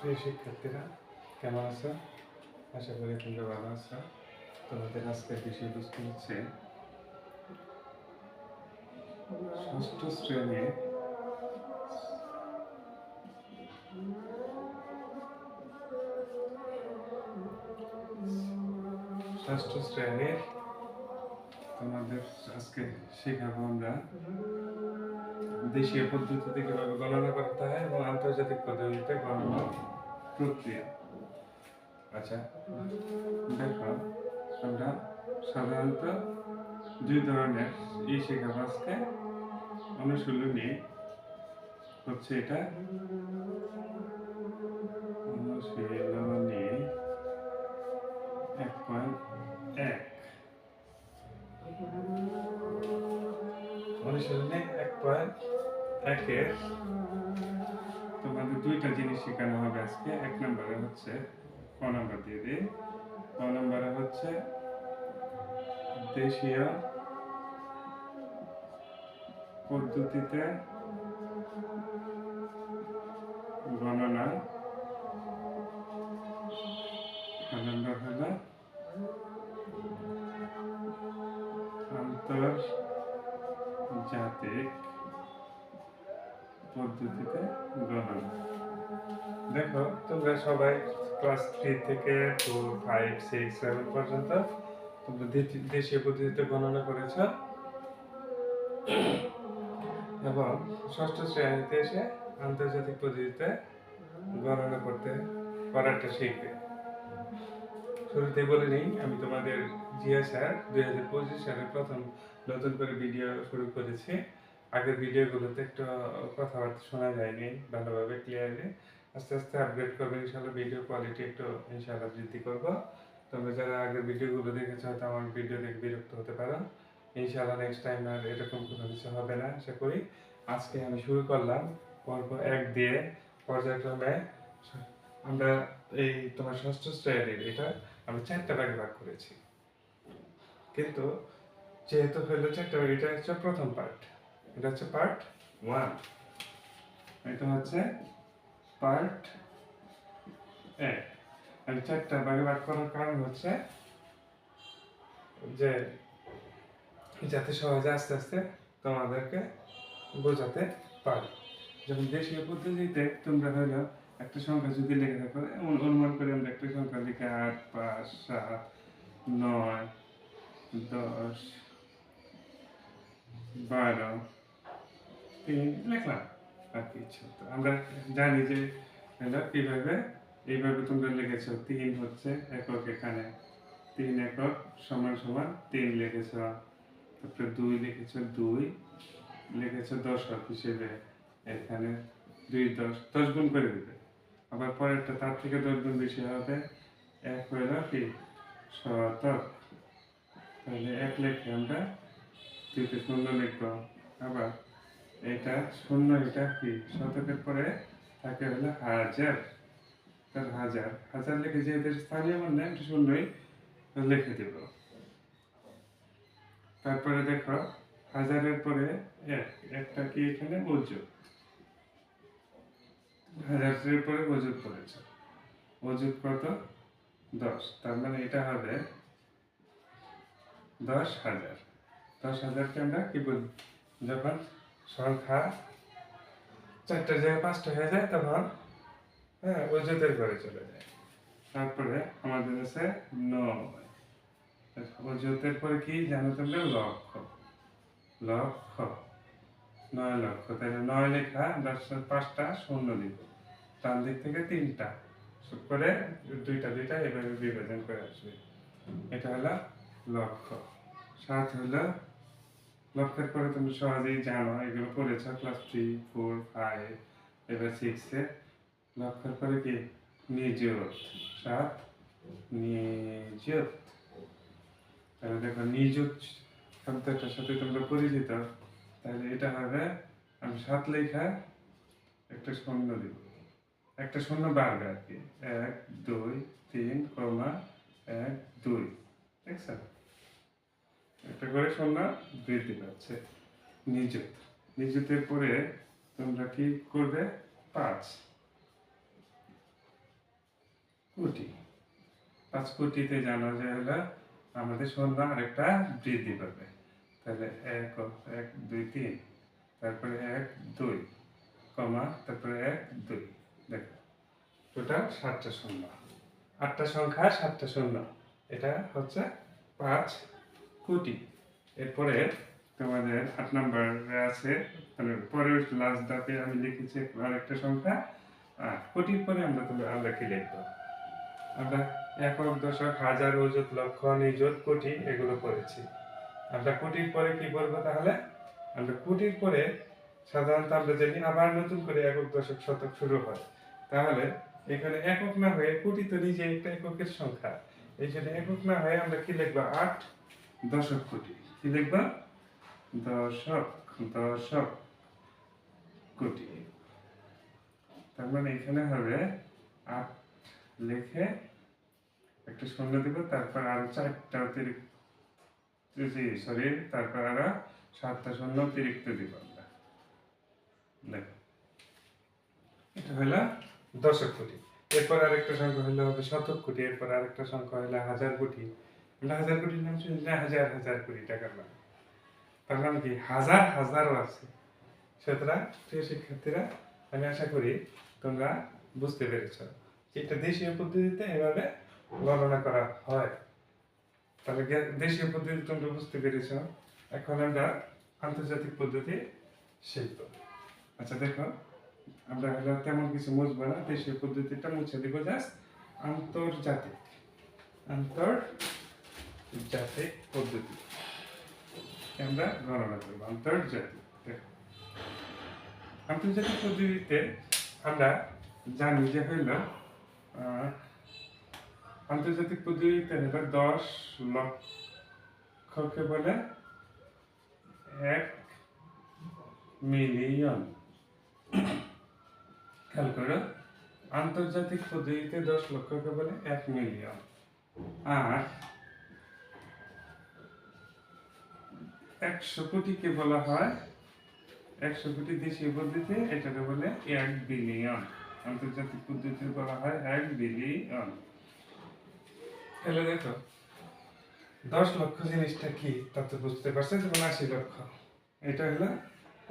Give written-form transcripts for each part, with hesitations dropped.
প্রিয় শিক্ষার্থীরা, কেমন আছো? আশা করি তোমরা ভালো আছো। তোমাদের আজকের বিষয়বস্তু হচ্ছে ষষ্ঠ শ্রেণীর তোমাদের আজকে শেখাবো আমরা দেশীয় পদ্ধতিতে কিভাবে গণনা করতে হয় এবং আন্তর্জাতিক পদ্ধতিতে গণনা প্রক্রিয়া। আচ্ছা, দেখো, আমরা সাধারণত দুই ধরনের শেখাবো আজকে। অনুশীলনী হচ্ছে এটা অনুশীলনী 1.1। অনুশীলনী 1.1-এর তোমাদের দুইটা জিনিস শেখানো হবে আজকে। এক নম্বরে হচ্ছে ক নাম্বার দিয়ে দিই। ক নাম্বারে হচ্ছে দেশীয় পদ্ধতিতে গণনা। আর নাম্বার হলো আন্তর্জাতিক পদ্ধতিতে গণনা। দেখো, তোমরা সবাই ক্লাস 3 থেকে 4, 5, 6, 7 পর্যন্ত তোমরা দেশীয় পদ্ধতিতে গণনা করেছ এবং ষষ্ঠ শ্রেণীতে এসে আন্তর্জাতিক পদ্ধতিতে গণনা করাটা শিখবে। শুরুতেই বলে নিই, আমি তোমাদের জিয়া স্যার 2025 সালে প্রথম নতুন করে ভিডিও শুরু করেছি। আগের ভিডিওগুলোতে একটু কথাবার্তা শোনা যায়নি ভালোভাবে ক্লিয়ারলি। আস্তে আস্তে আপগ্রেড করবো ইনশাআল্লাহ, ভিডিও কোয়ালিটি একটু ইনশাআল্লাহ বৃদ্ধি করবো। তোমরা যারা আগের ভিডিওগুলো দেখেছো হয়তো আমার ভিডিও দেখে বিরক্ত হতে পারো। ইনশাআল্লাহ নেক্সট টাইম আর এরকম কোনো কিছু হবে না আশা করি। আজকে আমি শুরু করলাম পর্ব 1 দিয়ে। পর্যায়ক্রমে আমরা এই তোমার ষষ্ঠ শ্রেণীর এটা আমি 4টা ভাগে ভাগ করেছি, কিন্তু যেহেতু হলো 4টা, এটা হচ্ছে প্রথম পার্ট, এটা হচ্ছে পার্ট 1, এটা হচ্ছে পার্ট 1। আমি 4টা ভাগে ভাগ করার কারণ হচ্ছে যে যাতে সহজে আস্তে আস্তে তোমাদেরকে বোঝাতে পারি। যেমন দেশীয় পদ্ধতিতে তোমরা হলো একটা সংখ্যা যদি লিখে থাকো, অনুমান করে আমরা একটা সংখ্যা লিখে 8, 5, 7, 9, 10, 12, 3 লিখলাম আর কিছু। আমরা জানি যে কিভাবে এইভাবে তোমরা লিখেছো। 3 হচ্ছে একক, এখানে 3 একক সমান সমান 3 লিখেছ। তারপরে 2 লিখেছ, 2 লিখেছ দশক হিসেবে, এখানে 2 10 গুণ করে দিবে। আবার পরেরটা তার থেকে 10 গুণ বেশি হবে, 1 হইল কি শতক। তাহলে 1 লিখে আমরা 2তে 0 লিখব। আবার এটা 0, এটা কি শতকের পরে থাকে হলো হাজার। তার হাজার হাজার লিখে যেহেতু স্থানীয় মান না, এটা 0ই লিখে দেব। তারপরে দেখো, হাজারের পরে একটা কি এখানে অযুত। হাজারের পরে অযুত পড়েছে। অযুত কত? 10। তার মানে এটা হবে 10,000। 10,000কে আমরা কি বলি? যখন সংখ্যা 4টার জায়গায় 5টা হয়ে যায় তখন অযুতের ঘরে চলে যায়। তারপরে আমাদের আছে 9। অযুতের পরে কি জানো তোমরা? লক্ষ। লক্ষ 9 লক্ষ। তাহলে 9 লেখা 5টা 0 দিব, ডান দিক থেকে 3টা করে 2টা এভাবে বিভাজন করে আসবে। এটা হলো লক্ষ। 7 হলো লক্ষের পরে তুমি সহজেই জানো, এগুলো পড়েছ ক্লাস 3, 4, 5, এবার 6-এ। লক্ষের পরে কি? নিযুত। 7 নিযুত। তাহলে দেখো, নিযুত শব্দটার সাথে তোমরা পরিচিত। তাহলে এটা হবে, আমি 7 লেখা একটা 0 দিব, একটা 0 বাড়বে আর কি। 1, 2, 3, 1, 2, দেখছো? একটা করে 0 বৃদ্ধি পাচ্ছে। নিযুত। নিযুতের পরে তোমরা কি করবে? 5। কোটি। 5 কোটিতে জানা যায় হলো আমাদের শূন্য আরেকটা বৃদ্ধি পাবে, তাহলে 1 2 3, তারপরে 1 2 কমা, তারপরে 1 2। দেখো টোটাল 7টা শূন্য, 8টা সংখ্যা 7টা শূন্য, এটা হচ্ছে 5 কোটি। এরপরে তোমাদের 8 নম্বরে আছে, মানে পরের লাস্ট ধাপে আমি লিখেছি আরেকটা সংখ্যা 8। কোটির পরে আমরা কি লিখবো? আমরা একক, দশক, হাজার, অযুত, লক্ষ, নিযুত, কোটি এগুলো পড়েছি। আমরা কোটির পরে কি বলবো তাহলে? আমরা কোটির পরে সাধারণত আমরা জানি আবার নতুন করে একক, দশক, শতক শুরু হয়। তাহলে এখানে একক না হয়ে কোটি তো নিজে একটা এককের সংখ্যা, এই জন্য একক না হয়ে আমরা কি লিখবো? 8 দশক কোটি। কি লিখবো? দশক, দশক কোটি। তার মানে এখানে হবে 8 লিখে একটা শূন্য দিব, তারপর আরো 4টা অতিরিক্ত, তারপর আরো 7টা শূন্য অতিরিক্ত দিব আমরা। দেখো এটা হলো দশক কোটি। এরপর আরেকটা সংখ্যা হলো হবে শতক কোটি, এরপর আরেকটা সংখ্যা হলো হাজার কোটি। আমরা হাজার কোটির নাম শুনি না? হাজার হাজার কোটি টাকার নাম। তার মানে কি হাজার হাজারও আছে। সুতরাং প্রিয় শিক্ষার্থীরা, আমি আশা করি তোমরা বুঝতে পেরেছ যে এটা দেশীয় পদ্ধতিতে এভাবে গণনা করা হয়। তাহলে দেশীয় পদ্ধতি তোমরা বুঝতে পেরেছ। এখন আমরা আন্তর্জাতিক পদ্ধতি শিখব। আচ্ছা দেখো, আমরা হলো তেমন কিছু মুছবো না, দেশীয় পদ্ধতিটা মুছে দিব, জাস্ট আন্তর্জাতিক আন্তর্জাতিক পদ্ধতি আমরা গণনা করবো। আন্তর্জাতিক, দেখো আন্তর্জাতিক পদ্ধতিতে আমরা জানি যে হইল আন্তর্জাতিক পদ্ধতিতে হলো 10 লক্ষকে বলে 1 মিলিয়ন। খেয়াল করো, আন্তর্জাতিক পদ্ধতিতে 10 লক্ষকে বলে 1 মিলিয়ন। আর 100 কোটিকে বলা হয়, 100 কোটি দেশীয় পদ্ধতিতে এটাকে বলে 1 বিলিয়ন। আন্তর্জাতিক পদ্ধতিতে বলা হয় 1 বিলিয়ন। তাহলে দেখো 10 লক্ষ জিনিসটা কি তা তো বুঝতে পারছো, যেমন 80 লক্ষ, এটা হলো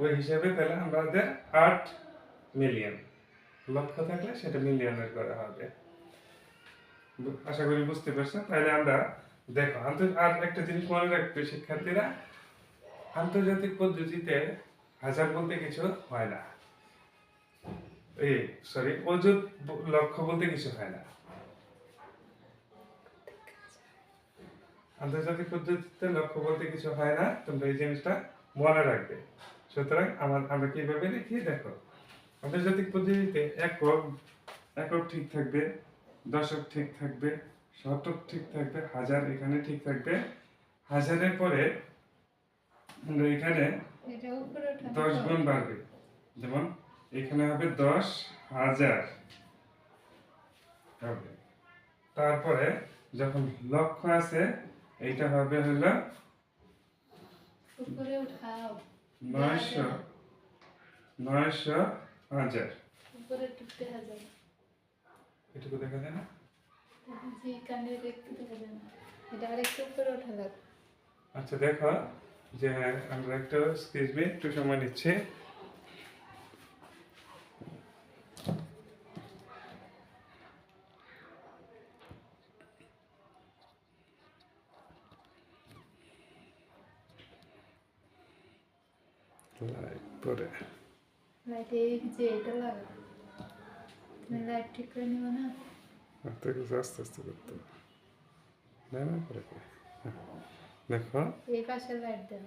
ওই হিসাবে। তাহলে আমাদের 8 মিলিয়ন লক্ষ থাকলে সেটা মিলিয়নের করা হবে। আশা করি বুঝতে পারছো। তাহলে আমরা দেখো আর একটা জিনিস মনে রাখবে শিক্ষার্থীরা, আন্তর্জাতিক পদ্ধতিতে হাজার বলতে কিছু হয় না, অযুত লক্ষ বলতে কিছু হয় না। আন্তর্জাতিক পদ্ধতিতে লক্ষ বলতে কিছু হয় না, তোমরা এই জিনিসটা মনে রাখবে। সুতরাং আমরা কিভাবে লিখি দেখো, আন্তর্জাতিক পদ্ধতিতে একক ঠিক থাকবে, দশক ঠিক থাকবে, শতক ঠিক থাকবে, হাজার এখানে ঠিক থাকবে। হাজারের পরে আমরা এখানে 10 গুণ বাড়বে, যেমন এখানে হবে 10,000 হবে। তারপরে যখন লক্ষ আছে এইটা হবে হলো 900,000। এটুকু দেখা যায় না? আচ্ছা দেখো যে আমরা একটু সময় নিচ্ছি। লাইট পরে লাইট এই যে এটা লাগা, তুমি লাইট ঠিক করে নিও না? আস্তে আস্তে করতে হবে, না করে দেখো এই পাশে লাইট দাও,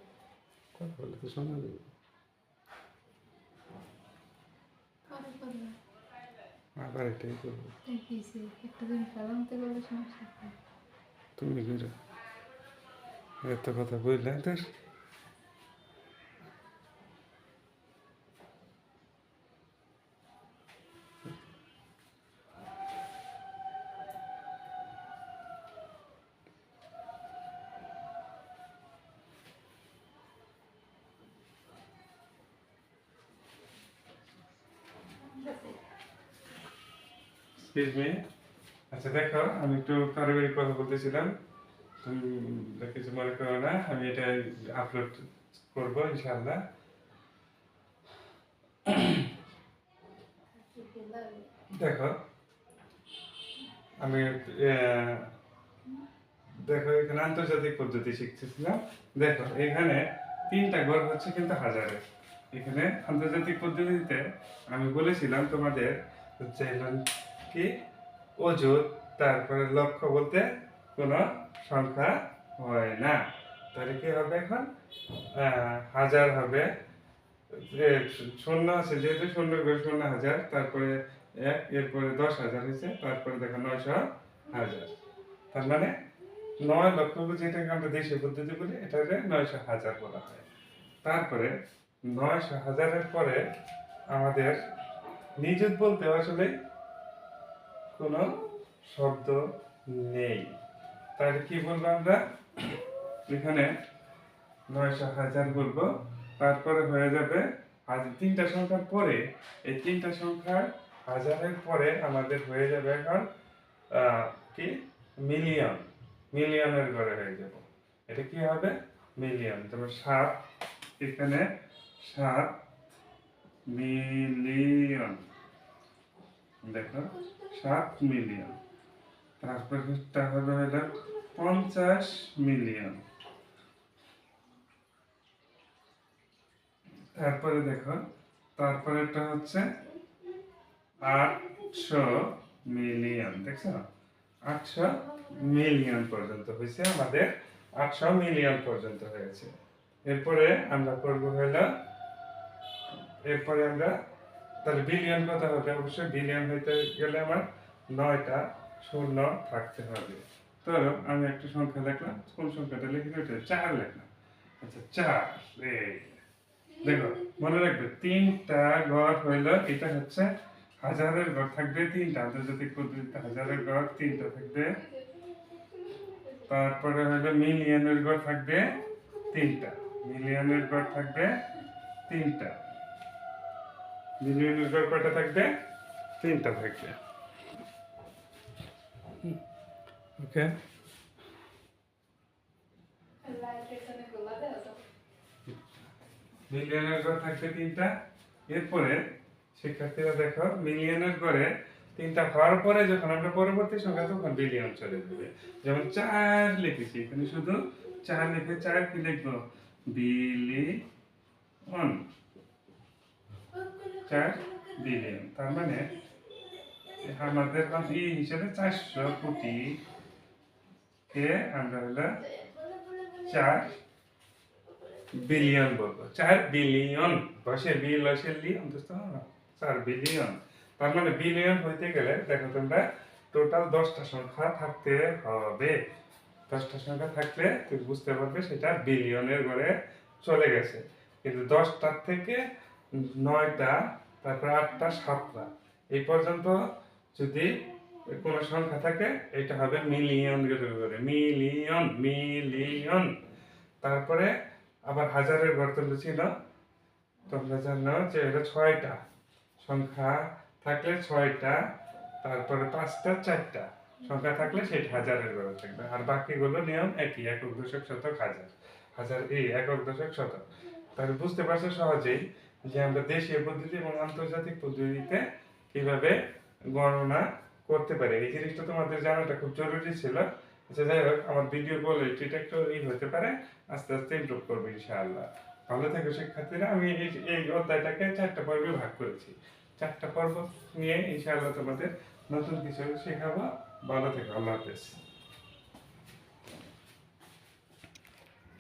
তাহলে তো শোনা যাবে। আবার এটাই করবো, একটু দিন ফেলামতে করলে সমস্যা। তুমি ঘুরে এত কথা বললে তোর এক্সকিউজ মি। আচ্ছা দেখো, আমি একটু পারিবারিক কথা বলতেছিলাম, কিছু মনে করো না, আমি এটা আপলোড করবো ইনশাআল্লাহ। দেখো আমি দেখো এখানে আন্তর্জাতিক পদ্ধতি শিখতেছিলাম। দেখো এখানে 3টা গড় হচ্ছে কিন্তু হাজারের। এখানে আন্তর্জাতিক পদ্ধতিতে আমি বলেছিলাম তোমাদের হচ্ছে কি অযুত, তারপরে লক্ষ্য বলতে কোনো সংখ্যা হয় না। তাহলে কি হবে এখন? হাজার হবে, শূন্য আছে যেহেতু, শূন্য করে শূন্য হাজার, তারপরে এক, এরপরে 10,000 হয়েছে, তারপরে দেখো 900,000। তার মানে 9 লক্ষ, যেটাকে আমরা দেশীয় পদ্ধতি বলি, এটাকে 900,000 বলা হয়। তারপরে 900,000-এর পরে আমাদের নিযুত বলতে আসলে কোনো শব্দ নেই। তাহলে কি বলবো আমরা? এখানে 900,000 বলবো, তারপরে হয়ে যাবে আজ 3টা সংখ্যার পরে, এই 3টা সংখ্যার হাজারের পরে আমাদের হয়ে যাবে এখন কি মিলিয়ন, মিলিয়নের ঘরে হয়ে যাব। এটা কি হবে? মিলিয়ন। যেমন 7, এখানে 7 মিলিয়ন, দেখো 7 মিলিয়ন। তারপরে হবে হলো 50 মিলিয়ন। তারপরে দেখো, তারপরেটা হচ্ছে 800 মিলিয়ন। দেখছো 800 মিলিয়ন পর্যন্ত হয়েছে আমাদের, 800 মিলিয়ন পর্যন্ত হয়েছে। এরপরে আমরা করবো হলো, এরপরে আমরা তাহলে বিলিয়ন কত হবে? অবশ্যই বিলিয়ন হইতে গেলে আমার 9টা শূন্য থাকতে হবে। তো আমি একটা সংখ্যা লিখলাম, কোন সংখ্যাটা লিখি? 4 লিখলাম। আচ্ছা 4, দেখো মনে রাখবে 3টা ঘর হইল, এটা হচ্ছে হাজারের ঘর থাকবে 3টা, আন্তর্জাতিক পদ্ধতিতে হাজারের ঘর 3টা থাকবে। তারপরে হইলো মিলিয়নের ঘর থাকবে 3টা, মিলিয়নের ঘর থাকবে 3টা, মিলিয়নের ঘর কয়টা থাকবে? 3টা থাকবে। ওকে, মিলিয়নের ঘর থাকবে 3টা। এরপরে শিক্ষার্থীরা দেখো, মিলিয়নের ঘরে 3টা হওয়ার পরে যখন আমরা পরবর্তী সংখ্যা, তখন বিলিয়ন চলে যাবে। যেমন 4 লিখেছি, এখানে শুধু 4 লিখে 4 কি লিখবো? Billion, 4 billion. তার মানে আমাদের এই হিসেবে 400 কোটি কে আমরা হলো 4 বিলিয়ন বলবো। 4 বিলিয়ন, বসে বিল আসে লি অন্তত 4 বিলিয়ন। তার মানে বিলিয়ন হইতে গেলে দেখো তোমরা টোটাল 10টা সংখ্যা থাকতে হবে। 10টা সংখ্যা থাকলে তুমি বুঝতে পারবে সেটা বিলিয়নের ঘরে চলে গেছে। কিন্তু 10টার থেকে 9টা, তারপর 8টা, 7টা, এই পর্যন্ত যদি কোনো সংখ্যা থাকে, এটা হবে মিলিয়ন ঘরে, মিলিয়ন, মিলিয়ন। তারপরে আবার হাজারের ঘর তো ছিল, তোমরা জানো যে এটা 6টা সংখ্যা থাকলে 6টা, তারপরে 5টা, 4টা সংখ্যা থাকলে সেটা হাজারের ঘরে থাকবে। আর বাকিগুলো নিয়ম একই, একক, দশক, শতক, হাজার, হাজার এই একক, দশক, শতক। তাহলে বুঝতে পারছো সহজেই যে আমরা দেশীয় পদ্ধতি এবং আন্তর্জাতিক পদ্ধতিতে কিভাবে গণনা করতে পারি। এই জিনিসটা তোমাদের জানাটা খুব জরুরি ছিল। আচ্ছা যাই হোক, আমার ভিডিও কোয়ালিটিটা একটু হতে পারে, আস্তে আস্তে ইমপ্রুভ করবো ইনশাআল্লাহ। ভালো থেকো শিক্ষার্থীরা। আমি এই অধ্যায়টাকে 4টা পর্বে ভাগ করেছি। 4টা পর্ব নিয়ে ইনশাআল্লাহ তোমাদের নতুন কিছু শেখাবো। ভালো থেকো, আল্লাহ হাফেজ।